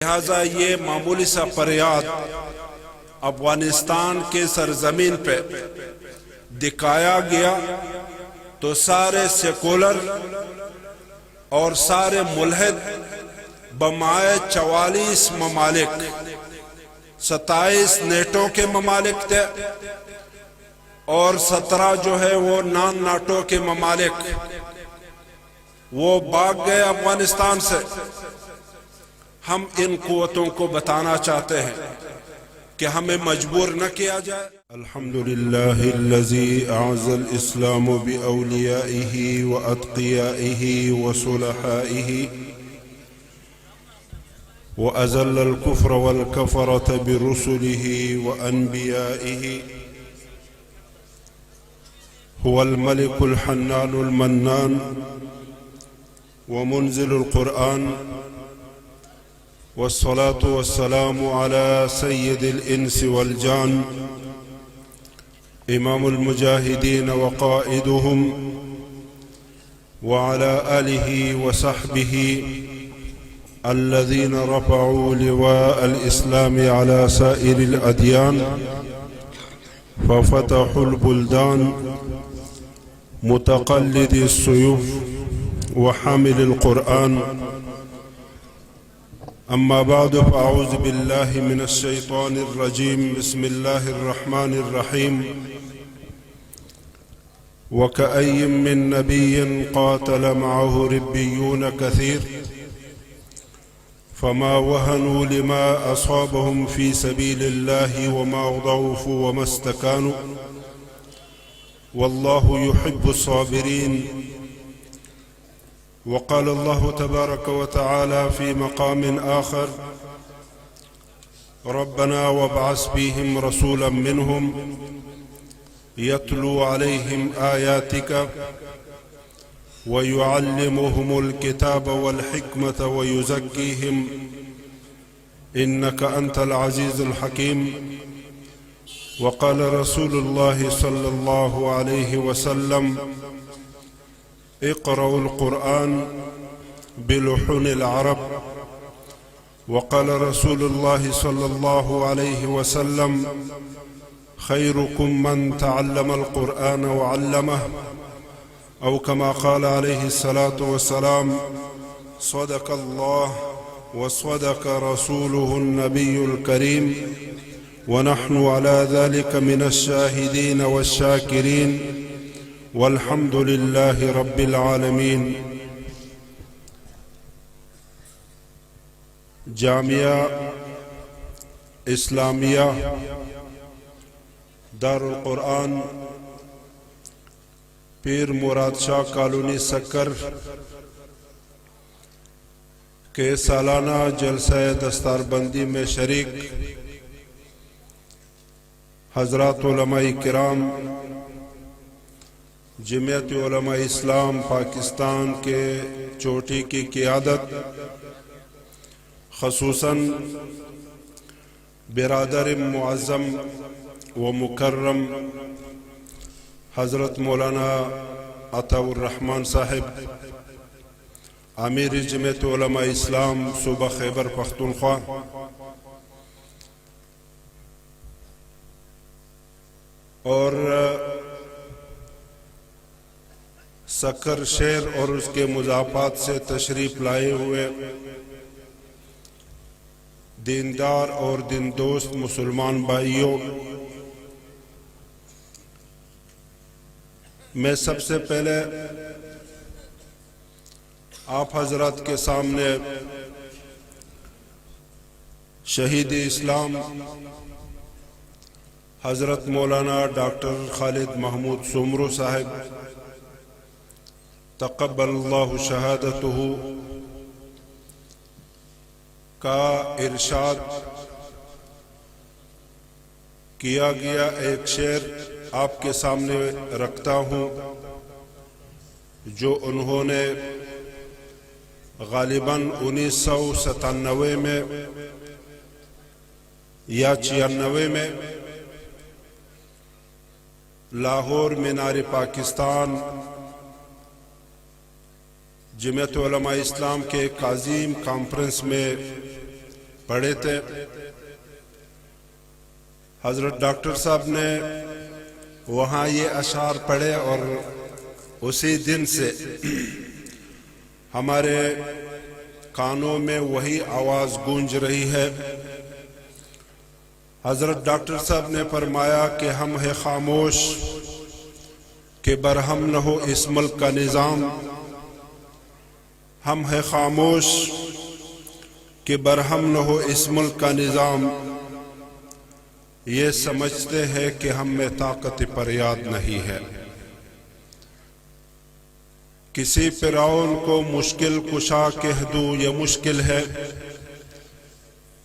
لہذا یہ معمولی سا فریاد افغانستان کے سرزمین پہ دکھایا گیا تو سارے سیکولر اور سارے ملحد بمائے 44 ممالک 27 نیٹو کے ممالک تھے اور 17 جو ہے وہ نان ناٹو کے ممالک وہ بھاگ گئے افغانستان سے۔ ہم ان قوتوں کو بتانا چاہتے ہیں کہ ہمیں مجبور نہ کیا جائے۔ الحمدللہ الذی اعز الاسلام باولیائہ واتقیائہ وصلحائہ واذل الكفر والکفرة برسلہ وانبیائہ هو الملك الحنان المنان ومنزل القرآن والصلاة والسلام على سيد الإنس والجان إمام المجاهدين وقائدهم وعلى آله وصحبه الذين رفعوا لواء الإسلام على سائر الأديان ففتحوا البلدان متقلد السيوف وحامل القرآن أما بعد فأعوذ بالله من الشيطان الرجيم بسم الله الرحمن الرحيم وكأي من نبي قاتل معه ربيون كثير فما وهنوا لما أصابهم في سبيل الله وما ضعفوا وما استكانوا والله يحب الصابرين وقال الله تبارك وتعالى في مقام آخر ربنا وابعث فيهم رسولا منهم يتلو عليهم آياتك ويعلمهم الكتاب والحكمة ويزكيهم إنك أنت العزيز الحكيم وقال رسول الله صلى الله عليه وسلم اقرأوا القرآن بلحون العرب وقال رسول الله صلى الله عليه وسلم خيركم من تعلم القرآن وعلمه أو كما قال عليه الصلاة والسلام صدق الله وصدق رسوله النبي الكريم ونحن على ذلك من الشاهدين والشاكرين والحمد لله رب العالمين۔ جامعہ اسلامیہ دار القرآن پیر مراد شاہ کالونی سکر کے سالانہ جلسہ دستار بندی میں شریک حضرات علماء کرام، جمعیت علماء اسلام پاکستان کے چوٹی کی قیادت، خصوصاً برادر معظم و مکرم حضرت مولانا عطا الرحمن صاحب امیر جمعیت علماء اسلام صوبہ خیبر پختونخوا، اور سکر شہر اور اس کے مضافات سے تشریف لائے ہوئے دیندار اور دین دوست مسلمان بھائیوں، میں سب سے پہلے آپ حضرات کے سامنے شہید اسلام حضرت مولانا ڈاکٹر خالد محمود سومرو صاحب تقبل اللہ شہادتہ کا ارشاد کیا گیا ایک شعر آپ کے سامنے رکھتا ہوں، جو انہوں نے غالباً 1997 میں یا 96 میں لاہور مینار پاکستان جمعیت علماء اسلام کے ایک عظیم کانفرنس میں پڑھے تھے، حضرت ڈاکٹر صاحب نے وہاں یہ اشعار پڑھے اور اسی دن سے ہمارے کانوں میں وہی آواز گونج رہی ہے۔ حضرت ڈاکٹر صاحب نے فرمایا کہ ہم ہے خاموش کہ برہم نہ ہو اس ملک کا نظام، ہم ہے خاموش کہ برہم نہ ہو اس ملک کا نظام، یہ سمجھتے ہیں کہ ہم میں طاقت فریاد نہیں ہے۔ کسی فرعون کو مشکل کشا کہہ دوں یہ مشکل ہے،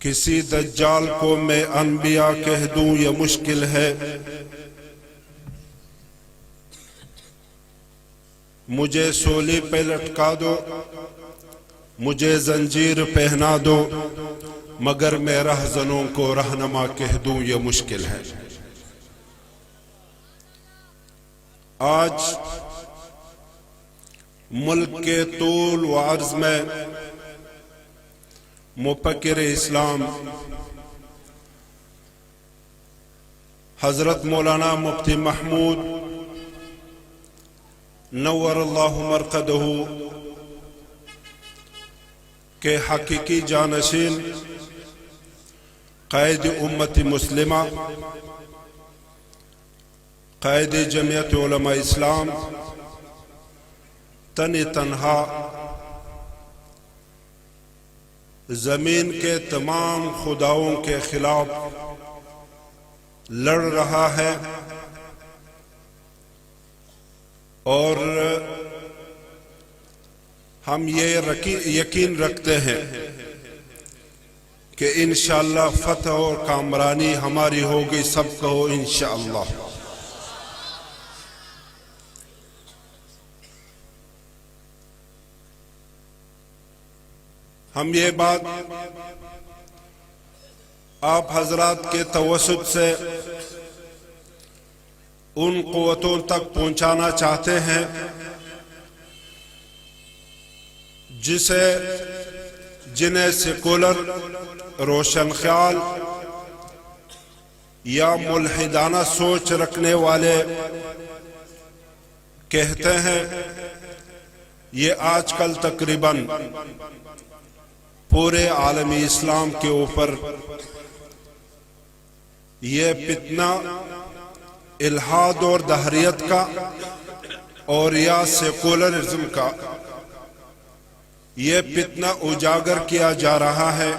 کسی دجال کو میں انبیاء کہہ دوں یہ مشکل ہے، مجھے سولی پہ لٹکا دو، مجھے زنجیر پہنا دو، مگر میں رہزنوں کو رہنما کہہ دوں یہ مشکل ہے۔ آج ملک کے طول و عرض میں مفکر اسلام حضرت مولانا مفتی محمود نور اللہ مرقدہ کے حقیقی جانشین، قائد امت مسلمہ، قائد جمعیت علماء اسلام، تن تنہا زمین کے تمام خداؤں کے خلاف لڑ رہا ہے، اور ہم یہ یقین رکھتے ہیں کہ انشاءاللہ فتح اور کامرانی ہماری ہوگی، سب کہو انشاءاللہ۔ ہم یہ بات آپ حضرات کے توسط سے ان قوتوں تک پہنچانا چاہتے ہیں جنہیں سیکولر، روشن خیال یا ملحدانہ سوچ رکھنے والے کہتے ہیں۔ یہ آج کل تقریباً پورے عالمی اسلام کے اوپر یہ فتنہ الحاد اور دہریت کا اور یا سیکولرزم کا یہ فتنہ اجاگر کیا جا رہا ہے،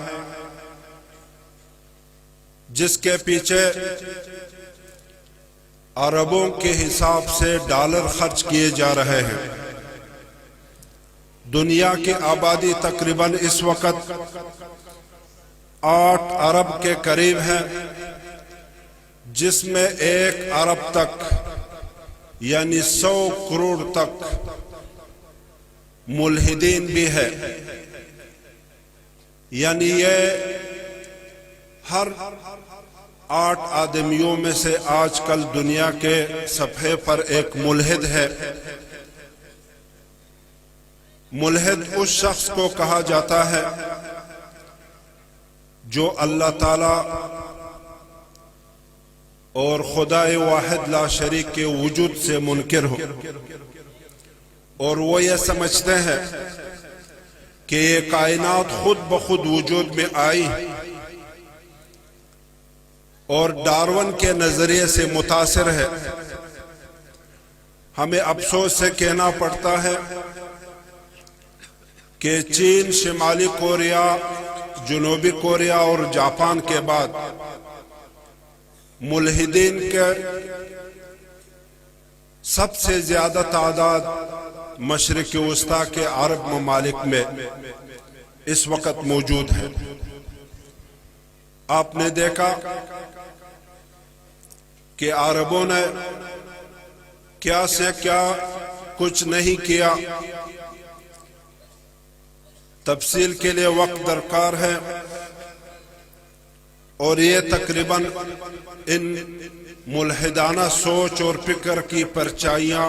جس کے پیچھے اربوں کے حساب سے ڈالر خرچ کیے جا رہے ہیں۔ دنیا کی آبادی تقریباً اس وقت 8 ارب کے قریب ہے، جس میں 1 ارب تک یعنی 100 کروڑ تک ملحدین بھی ہے۔ یعنی یہ ہر 8 آدمیوں میں سے آج کل دنیا کے صفحے پر ایک ملحد ہے۔ ملحد اس شخص کو کہا جاتا ہے جو اللہ تعالی اور خدا واحد لا شریک کے وجود سے منکر ہو، اور وہ یہ سمجھتے ہیں کہ یہ کائنات خود بخود وجود میں آئی اور ڈارون کے نظریے سے متاثر ہے۔ ہمیں افسوس سے کہنا پڑتا ہے کہ چین، شمالی کوریا، جنوبی کوریا اور جاپان کے بعد ملحدین کے سب سے زیادہ تعداد مشرق وسطیٰ کے عرب ممالک میں اس وقت موجود ہے۔ آپ نے دیکھا کہ عربوں نے کیا سے کیا کچھ نہیں کیا، تفصیل کے لیے وقت درکار ہے، اور یہ تقریباً ان ملحدانہ سوچ اور فکر کی پرچائیاں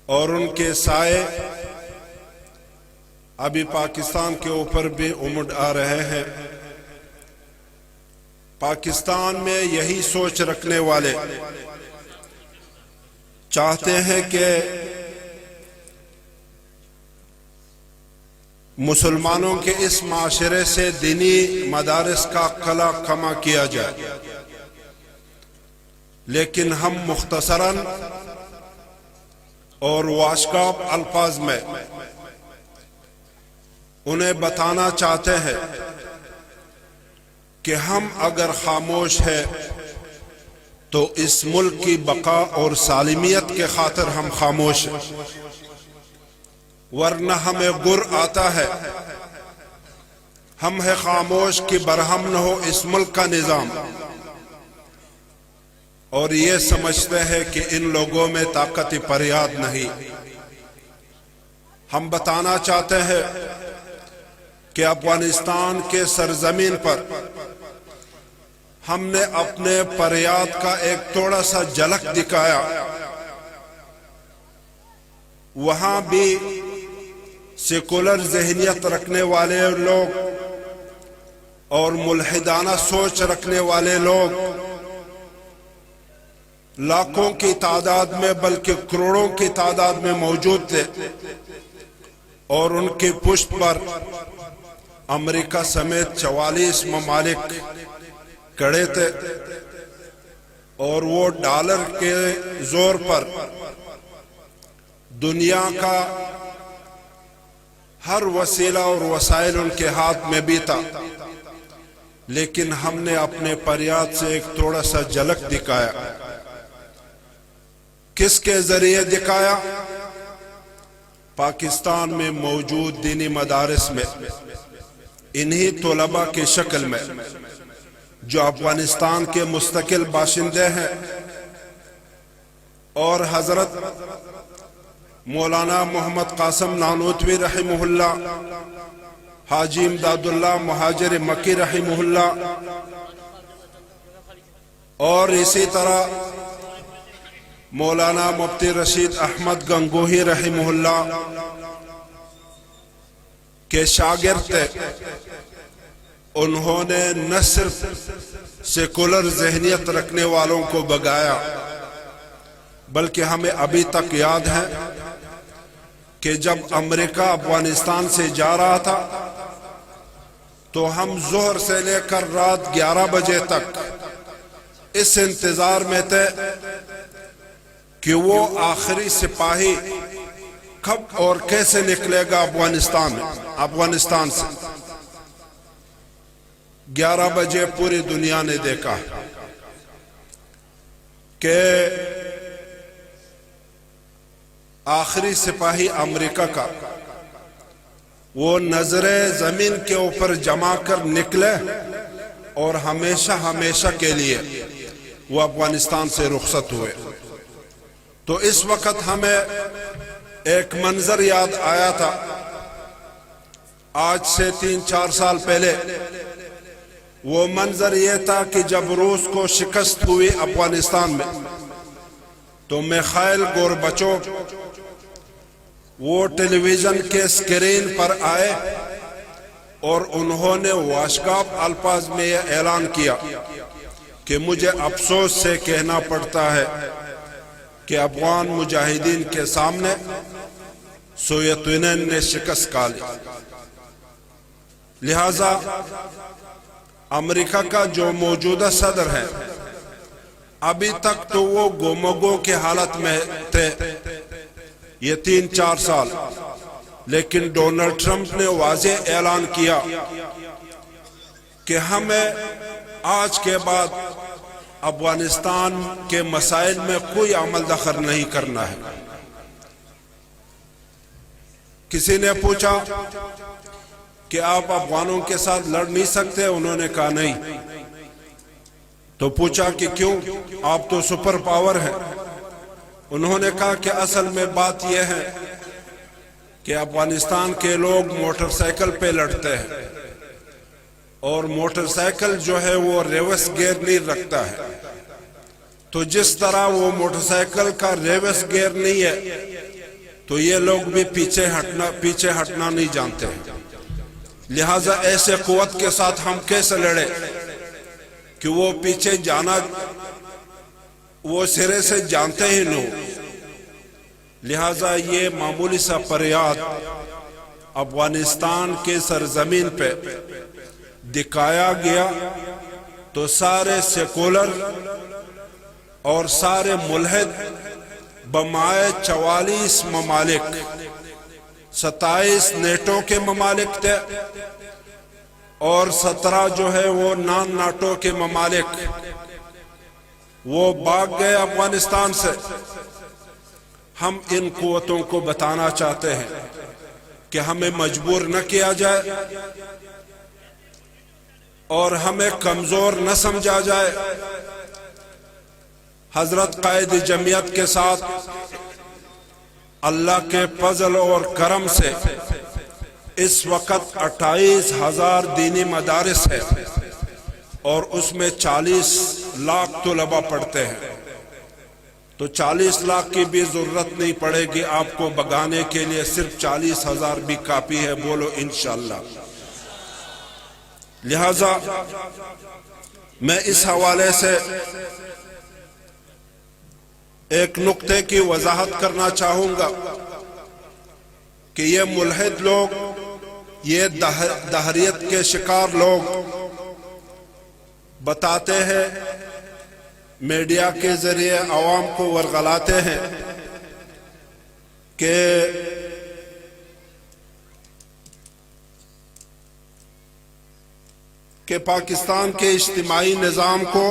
اور ان کے سائے ابھی پاکستان کے اوپر بھی امڈ آ رہے ہیں۔ پاکستان میں یہی سوچ رکھنے والے چاہتے ہیں کہ مسلمانوں کے اس معاشرے سے دینی مدارس کا قلع کما کیا جائے، لیکن ہم مختصراً اور واشگاف الفاظ میں انہیں بتانا چاہتے ہیں کہ ہم اگر خاموش ہیں تو اس ملک کی بقا اور سالمیت کے خاطر ہم خاموش ہیں، ورنہ ہمیں گر آتا ہے، ہم ہے خاموش کہ برہم نہ ہو اس ملک کا نظام، اور یہ سمجھتے ہیں کہ ان لوگوں میں طاقت فریاد نہیں۔ ہم بتانا چاہتے ہیں کہ افغانستان کے سرزمین پر ہم نے اپنے فریاد کا ایک تھوڑا سا جھلک دکھایا، وہاں بھی سیکولر ذہنیت رکھنے والے لوگ اور ملحدانہ سوچ رکھنے والے لوگ لاکھوں کی تعداد میں بلکہ کروڑوں کی تعداد میں موجود تھے، اور ان کی پشت پر امریکہ سمیت 44 ممالک کھڑے تھے، اور وہ ڈالر کے زور پر دنیا کا ہر وسیلہ اور وسائل ان کے ہاتھ میں بھی تھا، لیکن ہم نے اپنے فریاد سے ایک تھوڑا سا جھلک دکھایا۔ کس کے ذریعے دکھایا؟ پاکستان میں موجود دینی مدارس میں انہی طلباء کی شکل میں جو افغانستان کے مستقل باشندے ہیں، اور حضرت مولانا محمد قاسم نانوتوی رحمہ اللہ، حاجی امداد اللہ مہاجر مکی رحمہ اللہ، اور اسی طرح مولانا مفتی رشید احمد گنگوہی رحمہ اللہ کے شاگرد تھے۔ انہوں نے نہ صرف سیکولر ذہنیت رکھنے والوں کو بگایا، بلکہ ہمیں ابھی تک یاد ہے کہ جب امریکہ افغانستان سے جا رہا تھا تو ہم ظہر سے لے کر رات 11 بجے تک اس انتظار میں تھے کہ وہ آخری سپاہی کب اور کیسے نکلے گا افغانستان سے۔ 11 بجے پوری دنیا نے دیکھا کہ آخری سپاہی امریکہ کا وہ نظریں زمین کے اوپر جما کر نکلے، اور ہمیشہ ہمیشہ کے لیے وہ افغانستان سے رخصت ہوئے۔ تو اس وقت ہمیں ایک منظر یاد آیا تھا، آج سے 3-4 سال پہلے۔ وہ منظر یہ تھا کہ جب روس کو شکست ہوئی افغانستان میں تو میخائیل گورباچوف وہ ٹیلی ویژن کے سکرین پر آئے، اور انہوں نے واشگاف الفاظ میں یہ اعلان کیا کہ مجھے افسوس سے کہنا پڑتا ہے کہ افغان مجاہدین کے سامنے سوویت یونین نے شکست کھا لی۔ لہذا امریکہ کا جو موجودہ صدر ہے ابھی تک تو وہ گومگو کی حالت میں تھے یہ 3-4 سال، لیکن ڈونلڈ ٹرمپ نے واضح اعلان کیا کہ ہمیں آج کے بعد افغانستان کے مسائل میں کوئی عمل دخل نہیں کرنا ہے۔ کسی نے پوچھا کہ آپ افغانوں کے ساتھ لڑ نہیں سکتے؟ انہوں نے کہا نہیں۔ تو پوچھا کہ کیوں؟ آپ تو سپر پاور ہیں۔ انہوں نے کہا کہ اصل میں بات یہ ہے کہ افغانستان کے لوگ موٹر سائیکل پہ لڑتے ہیں، اور موٹر سائیکل جو ہے وہ ریورس گیئر نہیں رکھتا ہے، تو جس طرح وہ موٹر سائیکل کا ریورس گیئر نہیں ہے تو یہ لوگ بھی پیچھے ہٹنا نہیں جانتے ہیں۔ لہٰذا ایسے قوت کے ساتھ ہم کیسے لڑے کہ وہ پیچھے جانا وہ سرے سے جانتے ہی نہ ہو۔ لہٰذا یہ معمولی سا فریاد افغانستان کے سرزمین پہ دکھایا گیا تو سارے سیکولر اور سارے ملحد بمائے 44 ممالک، 27 نیٹو کے ممالک تھے اور 17 جو ہے وہ نان ناٹو کے ممالک، وہ بھاگ گئے افغانستان سے۔ ہم ان قوتوں کو بتانا چاہتے ہیں کہ ہمیں مجبور نہ کیا جائے اور ہمیں کمزور نہ سمجھا جائے۔ حضرت قائد جمعیت کے ساتھ اللہ کے فضل اور کرم سے اس وقت 28,000 دینی مدارس ہے اور اس میں 40 لاکھ طلباء پڑھتے ہیں، تو 40 لاکھ کی بھی ضرورت نہیں پڑے گی آپ کو بگانے کے لیے، صرف 40,000 بھی کافی ہے، بولو انشاءاللہ۔ لہذا میں اس حوالے سے ایک نقطے کی وضاحت کرنا چاہوں گا کہ یہ ملحد لوگ، یہ دہریت کے شکار لوگ بتاتے ہیں، میڈیا کے ذریعے عوام کو ورغلاتے ہیں کہ پاکستان کے اجتماعی نظام کو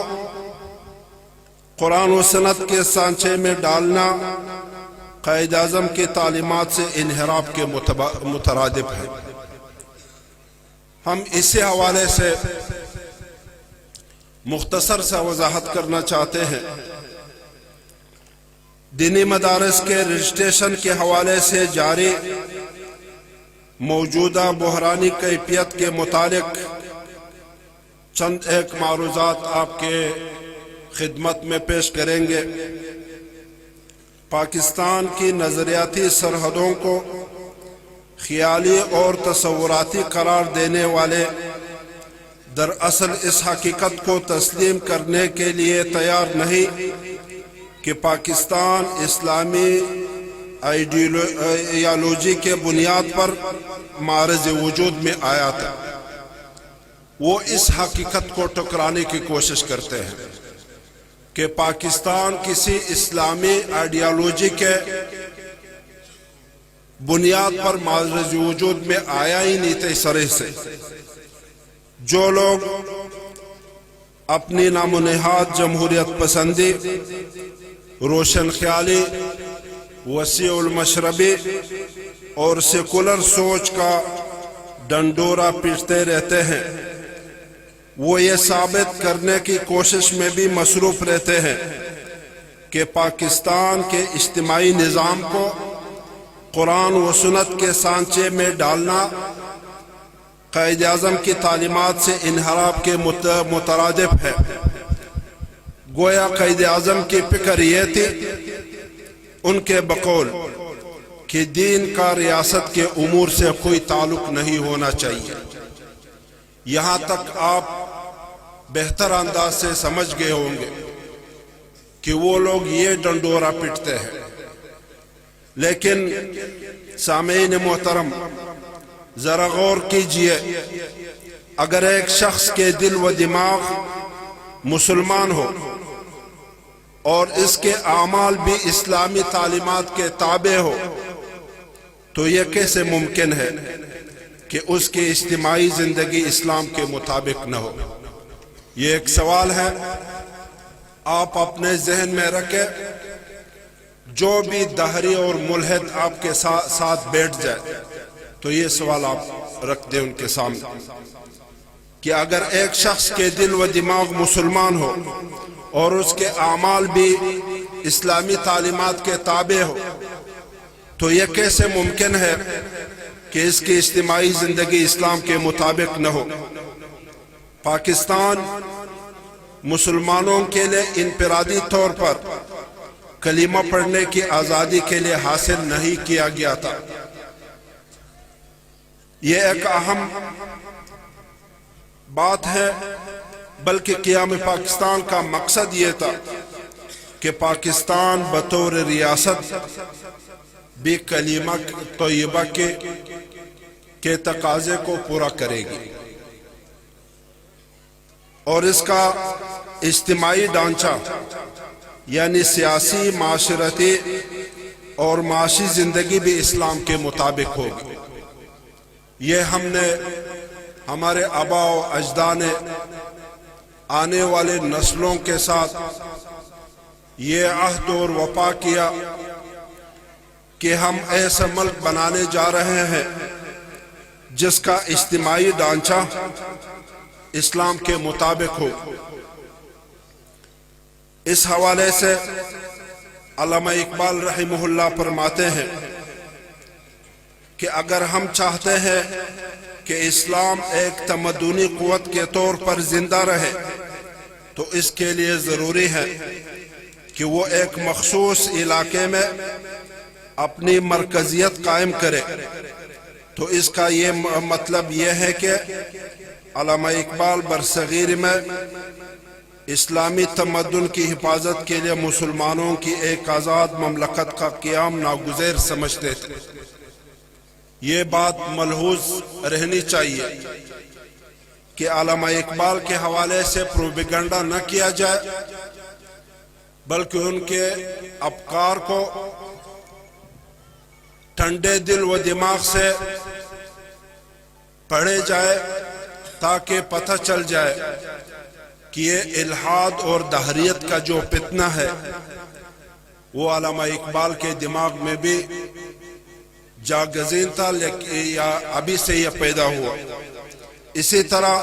قرآن و سنت کے سانچے میں ڈالنا قائد اعظم کی تعلیمات سے انحراف کے مترادف ہے۔ ہم اسی حوالے سے مختصر سا وضاحت کرنا چاہتے ہیں۔ دینی مدارس کے رجسٹریشن کے حوالے سے جاری موجودہ بحرانی کیفیت کے متعلق چند ایک معروضات آپ کے خدمت میں پیش کریں گے۔ پاکستان کی نظریاتی سرحدوں کو خیالی اور تصوراتی قرار دینے والے دراصل اس حقیقت کو تسلیم کرنے کے لیے تیار نہیں کہ پاکستان اسلامی آئیڈیالوجی کے بنیاد پر معرض وجود میں آیا تھا۔ وہ اس حقیقت کو ٹکرانے کی کوشش کرتے ہیں کہ پاکستان کسی اسلامی آئیڈیالوجی کے بنیاد پر معرض وجود میں آیا ہی نہیں تھے سرے سے۔ جو لوگ اپنی نام و نہاد جمہوریت پسندی، روشن خیالی، وسیع المشربی اور سیکولر سوچ کا ڈنڈورا پیٹتے رہتے ہیں، وہ یہ ثابت کرنے کی کوشش میں بھی مصروف رہتے ہیں کہ پاکستان کے اجتماعی نظام کو قرآن و سنت کے سانچے میں ڈالنا قائد اعظم کی تعلیمات سے انحراف کے مترادف ہے۔ گویا قائد اعظم کی فکر یہ تھی ان کے بقول کہ دین کا ریاست کے امور سے کوئی تعلق نہیں ہونا چاہیے۔ یہاں تک آپ بہتر انداز سے سمجھ گئے ہوں گے کہ وہ لوگ یہ ڈنڈورا پیٹتے ہیں، لیکن سامعین محترم ذرا غور کیجئے، اگر ایک شخص کے دل و دماغ مسلمان ہو اور اس کے اعمال بھی اسلامی تعلیمات کے تابع ہو تو یہ کیسے ممکن ہے کہ اس کی اجتماعی زندگی اسلام کے مطابق نہ ہو؟ یہ ایک سوال ہے، آپ اپنے ذہن میں رکھیں۔ جو بھی دہری اور ملحد آپ کے ساتھ بیٹھ جائے تو یہ سوال آپ رکھ دیں ان کے سامنے کہ اگر ایک شخص کے دل و دماغ مسلمان ہو اور اس کے اعمال بھی اسلامی تعلیمات کے تابع ہو تو یہ کیسے ممکن ہے کہ اس کی اجتماعی زندگی اسلام کے مطابق نہ ہو؟ پاکستان مسلمانوں کے لیے انفرادی طور پر کلمہ پڑھنے کی آزادی کے لیے حاصل نہیں کیا گیا تھا۔ یہ ایک اہم بات ہے، بلکہ قیام پاکستان کا مقصد یہ تھا کہ پاکستان بطور ریاست بھی کلمہ طیبہ کے تقاضے کو پورا کرے گی، اور اس کا اجتماعی ڈھانچہ یعنی سیاسی، معاشرتی اور معاشی زندگی بھی اسلام کے مطابق ہوگی۔ یہ ہم نے ہمارے آباء و اجداد نے آنے والے نسلوں کے ساتھ یہ عہد اور وفا کیا کہ ہم ایسا ملک بنانے جا رہے ہیں جس کا اجتماعی ڈھانچہ اسلام کے مطابق ہو۔ اس حوالے سے علامہ اقبال رحمہ اللہ فرماتے ہیں کہ اگر ہم چاہتے ہیں کہ اسلام ایک تمدنی قوت کے طور پر زندہ رہے تو اس کے لیے ضروری ہے کہ وہ ایک مخصوص علاقے میں اپنی مرکزیت قائم کرے۔ تو اس کا یہ مطلب یہ ہے کہ علامہ اقبال برصغیر میں اسلامی تمدن کی حفاظت کے لیے مسلمانوں کی ایک آزاد مملکت کا قیام ناگزیر سمجھتے تھے۔ یہ بات ملحوظ رہنی چاہیے کہ علامہ اقبال کے حوالے سے پروپیگنڈا نہ کیا جائے، بلکہ ان کے افکار کو ٹھنڈے دل و دماغ سے پڑھے جائے تاکہ پتہ چل جائے کہ یہ الحاد اور دہریت کا جو فتنہ ہے وہ علامہ اقبال کے دماغ میں بھی جاگزین تھا یا ابھی سے یہ پیدا ہوا۔ اسی طرح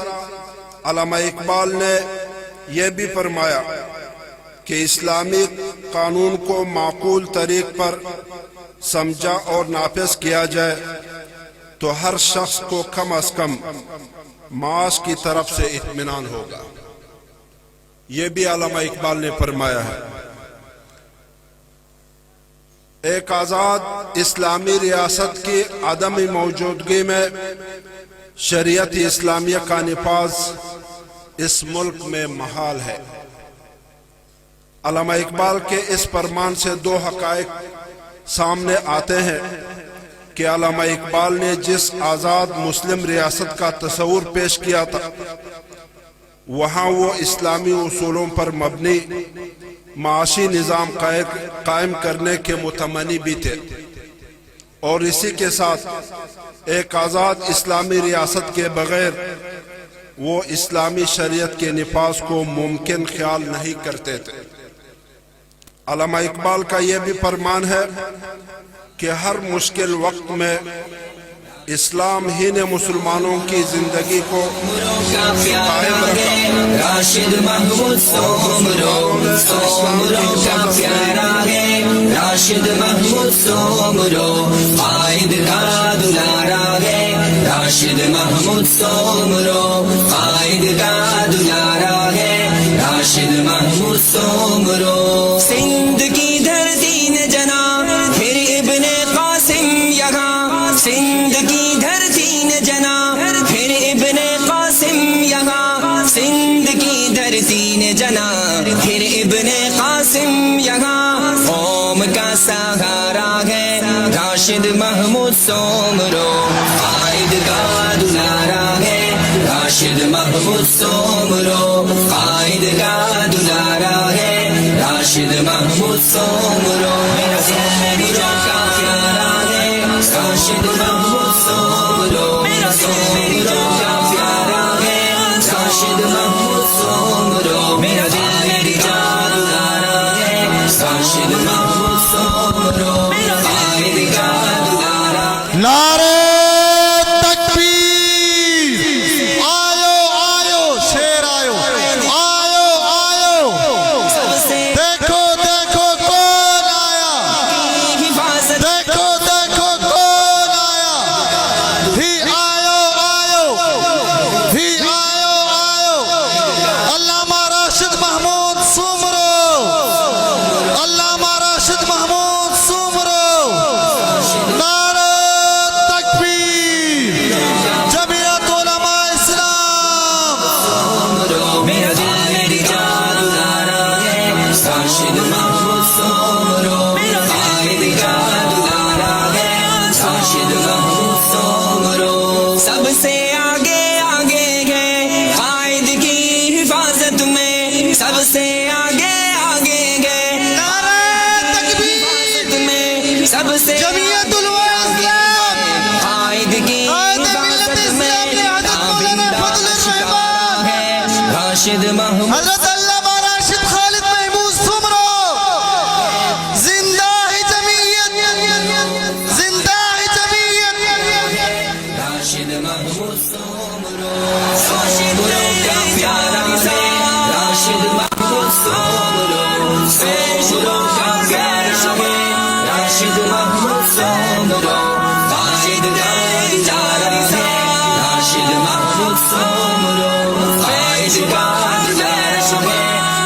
علامہ اقبال نے یہ بھی فرمایا کہ اسلامی قانون کو معقول طریق پر سمجھا اور نافذ کیا جائے تو ہر شخص کو کم از کم معاش کی طرف سے اطمینان ہوگا۔ یہ بھی علامہ اقبال نے فرمایا ہے۔ ایک آزاد اسلامی ریاست کی عدم موجودگی میں شریعت اسلامیہ کا نفاذ اس ملک میں محال ہے۔ علامہ اقبال کے اس فرمان سے دو حقائق سامنے آتے ہیں کہ علامہ اقبال نے جس آزاد مسلم ریاست کا تصور پیش کیا تھا وہاں وہ اسلامی اصولوں پر مبنی معاشی نظام قائم کرنے کے متمنی بھی تھے، اور اسی کے ساتھ ایک آزاد اسلامی ریاست کے بغیر وہ اسلامی شریعت کے نفاذ کو ممکن خیال نہیں کرتے تھے۔ علامہ اقبال کا یہ بھی فرمان ہے کہ ہر مشکل وقت میں اسلام ہی نے مسلمانوں کی زندگی کو قائم رکھا۔ راشد محمود سومرو سومرو کا پیارا ہے، راشد محمود سومرو قائد کا دلارا ہے، راشد محمود سومرو قائد کا دلارا ہے، راشد محمود سومرو۔ سندھ کی دھرتی نے جنا پھر ابن قاسم یہاں، سندھ کی دھرتی نے جنا پھر ابن قاسم یہاں، سندھ کی دھرتی نے جنا پھر ابن قاسم یہاں، قوم کا سہارا ہے راشد محمود سومرو قائد کا دلارا ہے، راشد محمود سومرو قائد کا دلارا ہے، راشد محمود سومرو میرا سومرو کا پیارا ہے، راشد محمود سومرو میرا سومرو کا پیارا ہے، راشد محمود سومرو میرا دل میری جان دلارا ہے، راشد محمود سومرو قائد کا دلارا ہے۔ نعرہ تکبیر، آیو آیو شیر آیو، آیو آیو، دیکھو دیکھو کون آیا، راشد محمود حضرت علامہ راشد خالد محمود سمرو زندہ ہے جمعیت، زندہ ہے جمعیت۔ راشد محمود سومرو کا پیارا ہے، راشد محمود سومرو کا پیارا ہے، راشد محمود سومرو قائد کا دلارا ہے، راشد محمود سومرو قائد کا دلارا ہے،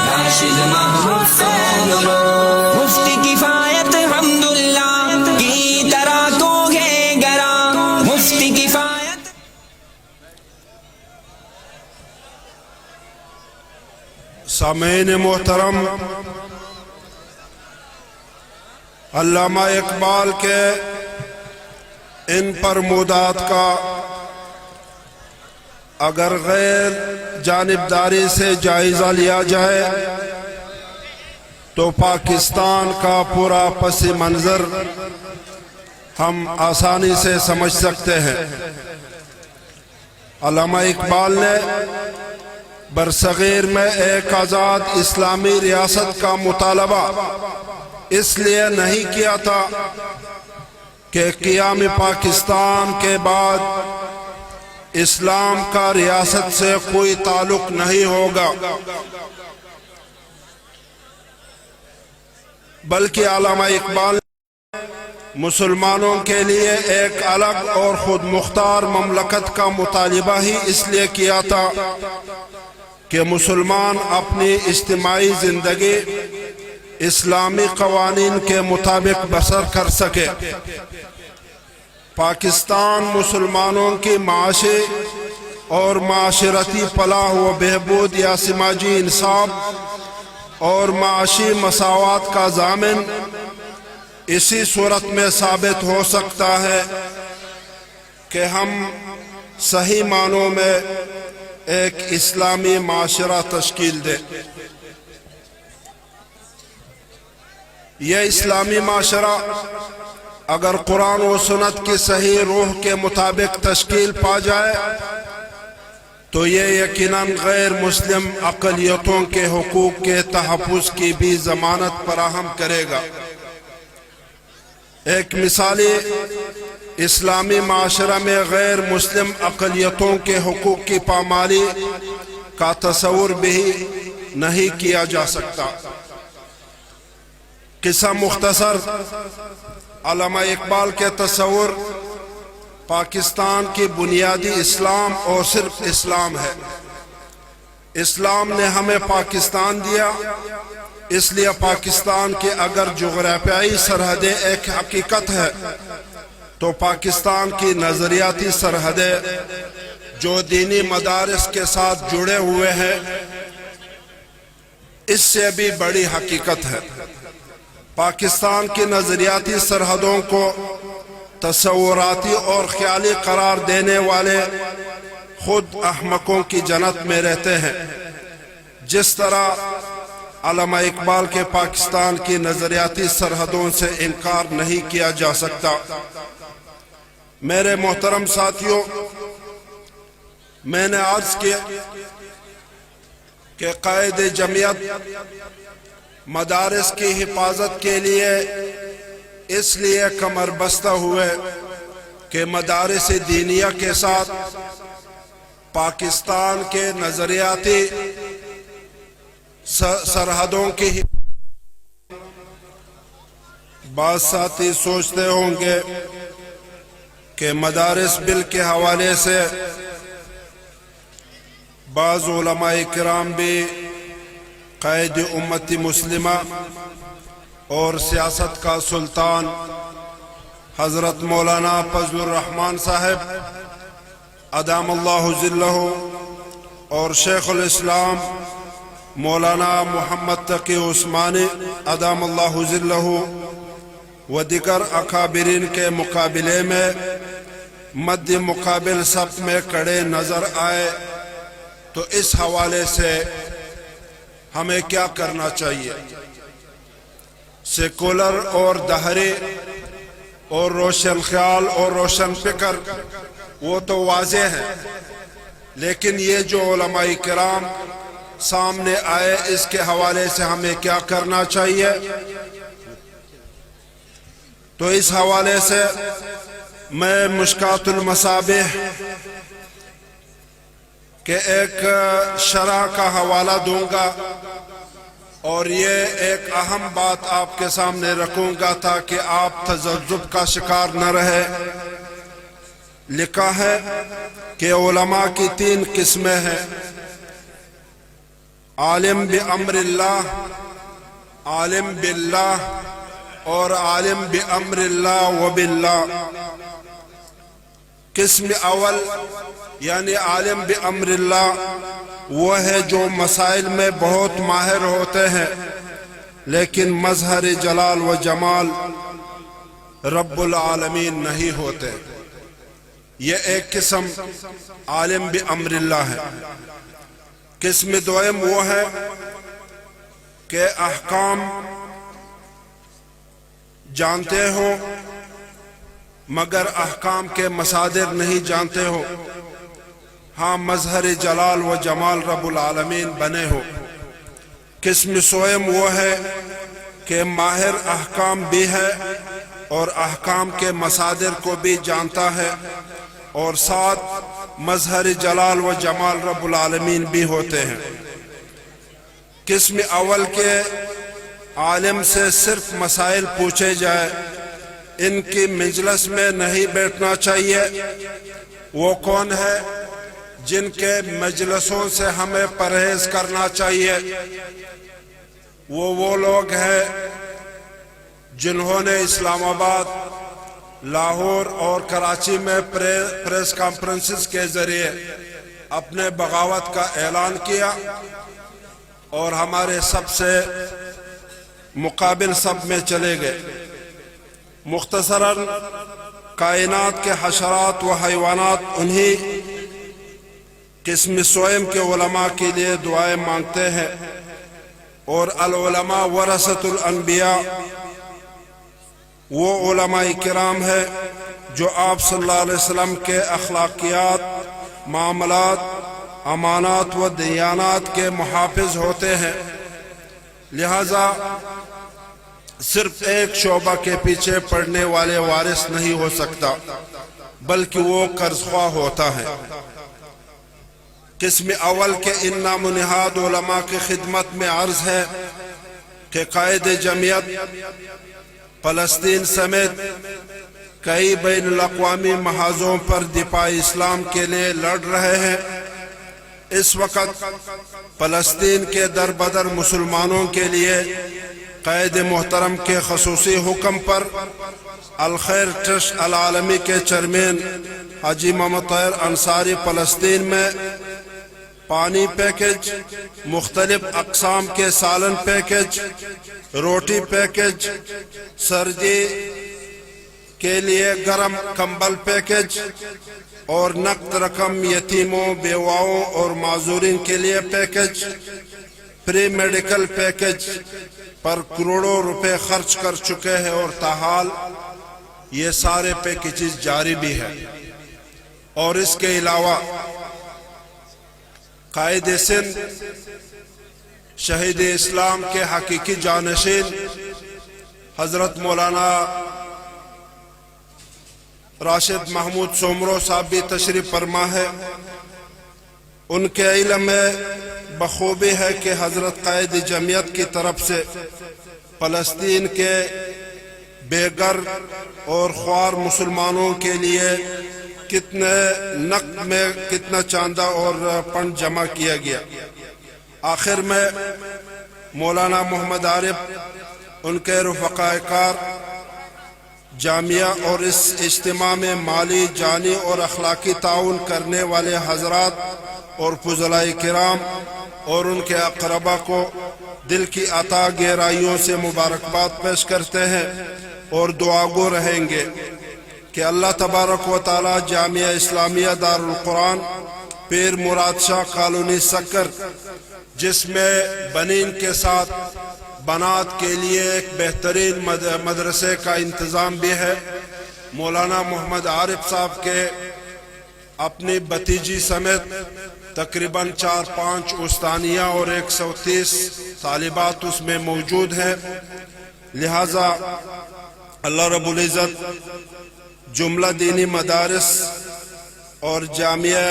راشد محمود سومرو مفتی کفایت حمداللہ کی طرح کو ہے گرا، مفتی کفایت۔ سامعین محترم، علامہ اقبال کے ان فرمودات کا اگر غیر جانبداری سے جائزہ لیا جائے تو پاکستان کا پورا پس منظر ہم آسانی سے سمجھ سکتے ہیں۔ علامہ اقبال نے برصغیر میں ایک آزاد اسلامی ریاست کا مطالبہ اس لیے نہیں کیا تھا کہ قیام پاکستان کے بعد اسلام کا ریاست سے کوئی تعلق نہیں ہوگا، بلکہ علامہ اقبال نے مسلمانوں کے لیے ایک الگ اور خود مختار مملکت کا مطالبہ ہی اس لیے کیا تھا کہ مسلمان اپنی اجتماعی زندگی اسلامی قوانین کے مطابق بسر کر سکے۔ پاکستان مسلمانوں کی معاشی اور معاشرتی فلاح و بہبود یا سماجی انصاف اور معاشی مساوات کا ضامن اسی صورت میں ثابت ہو سکتا ہے کہ ہم صحیح معنوں میں ایک اسلامی معاشرہ تشکیل دیں۔ یہ اسلامی معاشرہ اگر قرآن و سنت کی صحیح روح کے مطابق تشکیل پا جائے تو یہ یقیناً غیر مسلم اقلیتوں کے حقوق کے تحفظ کی بھی ضمانت فراہم کرے گا۔ ایک مثالی اسلامی معاشرہ میں غیر مسلم اقلیتوں کے حقوق کی پامالی کا تصور بھی نہیں کیا جا سکتا۔ قصہ مختصر، علامہ اقبال کے تصور پاکستان کی بنیادی اسلام اور صرف اسلام ہے۔ اسلام نے ہمیں پاکستان دیا، اس لیے پاکستان کی اگر جغرافیائی سرحدیں ایک حقیقت ہے تو پاکستان کی نظریاتی سرحدیں جو دینی مدارس کے ساتھ جڑے ہوئے ہیں اس سے بھی بڑی حقیقت ہے۔ پاکستان کی نظریاتی سرحدوں کو تصوراتی اور خیالی قرار دینے والے خود احمقوں کی جنت میں رہتے ہیں، جس طرح علامہ اقبال کے پاکستان کی نظریاتی سرحدوں سے انکار نہیں کیا جا سکتا۔ میرے محترم ساتھیوں، میں نے عرض کیا کہ قائد جمعیت مدارس کی حفاظت کے لیے اس لیے کمر بستہ ہوئے کہ مدارس دینیہ کے ساتھ پاکستان کے نظریاتی سرحدوں کی بعض ساتھی سوچتے ہوں گے کہ مدارس بل کے حوالے سے بعض علماء کرام بھی قائد امت مسلمہ اور سیاست کا سلطان حضرت مولانا فضل الرحمن صاحب ادام اللہ ذلہ اور شیخ الاسلام مولانا محمد تقی عثمانی ادام اللہ ذلہ و دیگر اکابرین کے مقابلے میں مد مقابل صف میں کھڑے نظر آئے، تو اس حوالے سے ہمیں کیا کرنا چاہیے؟ سیکولر اور دہری اور روشن خیال اور روشن فکر وہ تو واضح ہے، لیکن یہ جو علماء کرام سامنے آئے، اس کے حوالے سے ہمیں کیا کرنا چاہیے؟ تو اس حوالے سے میں مشکات المصابیح کے ایک شرح کا حوالہ دوں گا، اور یہ ایک اہم بات آپ کے سامنے رکھوں گا تاکہ آپ تذبذب کا شکار نہ رہے۔ لکھا ہے کہ علماء کی 3 قسمیں ہیں: عالم بامر اللہ، عالم باللہ، اور عالم بامر اللہ و باللہ۔ قسم اول یعنی عالم بامر اللہ وہ ہے جو مسائل میں بہت ماہر ہوتے ہیں لیکن مظہر جلال و جمال رب العالمین نہیں ہوتے۔ یہ ایک قسم عالم بامر اللہ ہے۔ قسم دوم وہ ہے کہ احکام جانتے ہو مگر احکام کے مصادر نہیں جانتے ہو، ہاں مظہر جلال و جمال رب العالمین بنے ہو۔ قسم سوم وہ ہے کہ ماہر احکام بھی ہے اور احکام کے مصادر کو بھی جانتا ہے، اور ساتھ مظہر جلال و جمال رب العالمین بھی ہوتے ہیں۔ قسم اول کے عالم سے صرف مسائل پوچھے جائے، ان کی مجلس میں نہیں بیٹھنا چاہیے۔ وہ کون ہے؟ جن کے مجلسوں سے ہمیں پرہیز کرنا چاہیے وہ لوگ ہیں جنہوں نے اسلام آباد، لاہور اور کراچی میں پریس کانفرنسز کے ذریعے اپنے بغاوت کا اعلان کیا اور ہمارے سب سے مقابل سب میں چلے گئے۔ مختصراً کائنات کے حشرات و حیوانات انہی قسم سوئم کے علماء کے لیے دعائیں مانگتے ہیں، اور العلماء ورثۃ الانبیاء وہ علماء کرام ہے جو آپ صلی اللہ علیہ وسلم کے اخلاقیات، معاملات، امانات و دیانات کے محافظ ہوتے ہیں۔ لہذا صرف ایک شعبہ کے پیچھے پڑنے والے وارث نہیں ہو سکتا بلکہ وہ قرض خواہ ہوتا ہے۔ قسم اول کے ان نام و نہاد علماء کی خدمت میں عرض ہے کہ قائد جمعیت فلسطین سمیت کئی بین الاقوامی محاذوں پر دفاع اسلام کے لیے لڑ رہے ہیں۔ اس وقت فلسطین کے در بدر مسلمانوں کے لیے قائد محترم کے خصوصی حکم پر الخیر ٹرسٹ العالمی کے چیئرمین حاجی محمد طاہر انصاری فلسطین میں پانی پیکج، مختلف اقسام کے سالن پیکج، روٹی پیکج، سردی کے لیے گرم کمبل پیکج اور نقد رقم یتیموں، بیواؤں اور معذورین کے لیے پیکج، پری میڈیکل پیکج پر کروڑوں روپے خرچ کر چکے ہیں، اور تاحال یہ سارے پیکیجز جاری بھی ہیں۔ اور اس کے علاوہ قائد سندھ شہید اسلام کے حقیقی جانشین حضرت مولانا راشد محمود سومرو صاحب بھی تشریف فرما ہے۔ ان کے علم میں بخوبی ہے کہ حضرت قائد جمعیت کی طرف سے فلسطین کے بے گھر اور خوار مسلمانوں کے لیے کتنے نقد میں کتنا چاندہ اور فنڈ جمع کیا گیا۔ آخر میں مولانا محمد عارف، ان کے رفقائے کار، جامعہ اور اس اجتماع میں مالی، جانی اور اخلاقی تعاون کرنے والے حضرات اور فضلاء کرام اور ان کے اقربا کو دل کی عطا گہرائیوں سے مبارکباد پیش کرتے ہیں اور دعاگو رہیں گے کہ اللہ تبارک و تعالی جامعہ اسلامیہ دار القرآن پیر مراد شاہ کالونی سکر، جس میں بنین کے ساتھ بنات کے لیے ایک بہترین مدرسے کا انتظام بھی ہے، مولانا محمد عارف صاحب کے اپنی بھتیجی سمیت تقریباً 4-5 استانیہ اور 130 طالبات اس میں موجود ہیں. لہذا اللہ رب العزت جملہ دینی مدارس اور جامعہ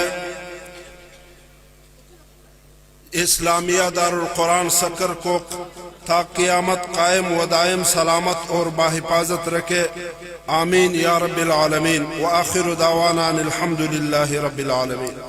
اسلامیہ دارالقرآن سکر کو تا قیامت قائم و دائم سلامت اور باحفاظت رکھے. آمین یا رب العالمین. وآخر دعوانا الحمد للہ رب العالمین.